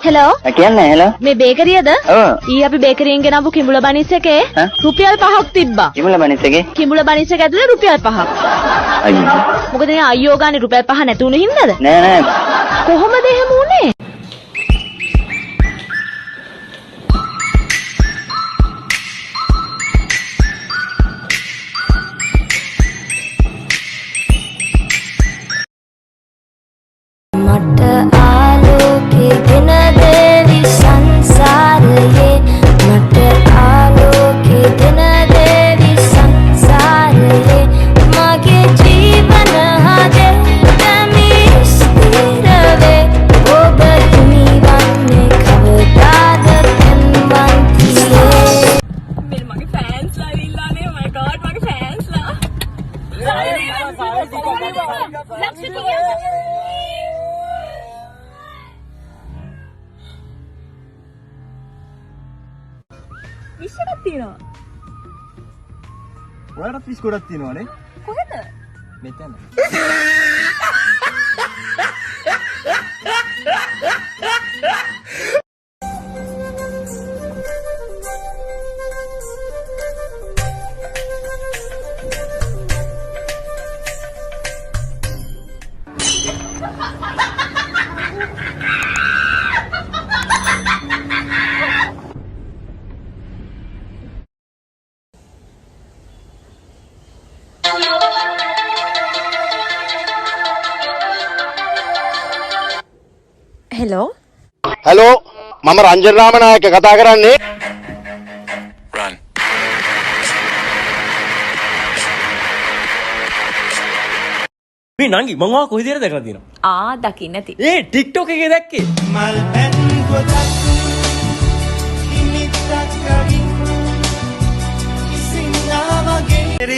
Hello කියන්නේ hello මේ බේකරියද? ඔව්. ඊ අපි බේකරියෙන් ගෙනාවු කිඹුල බනිස් එකේ රුපියල් 5ක් තිබ්බා. කිඹුල බනිස් එකේ? කිඹුල බනිස් එක ඇතුලේ රුපියල් 5ක්. අයියෝ. මොකද මේ අයියෝ ගානේ රුපියල් 5 නැති උනේ හින්දාද? නෑ නෑ. කොහොමද එහෙම උනේ? මට ආලෝකේ ගෙන දෙවි සංසාරයේ මට ආලෝකේ ගෙන දෙවි සංසාරයේ මගේ ජීවන හදේ තමි ස්ථිරවේ ඔබ හිමි වන්නේ කවදාද පෙන්වන්තියේ मेरे मगे फैंस ला रीला ने माय गॉड मगे फैंस ला විශ්වයක් තියෙනවා. ඔයාලට විස් ගොඩක් තියෙනවානේ. කොහෙද? මෙතන. හෙලෝ හලෝ මම රංජන රාමනායක කතා කරන්නේ මේ නංගි මම ඔයා කොහෙද දැකලා තියෙනවා? දකින්න නැති. ඒ TikTok එකේ දැක්කේ. මල් පැන් ගොඩක් හිමිත්තක් කවින් ඉසින්නා වගේ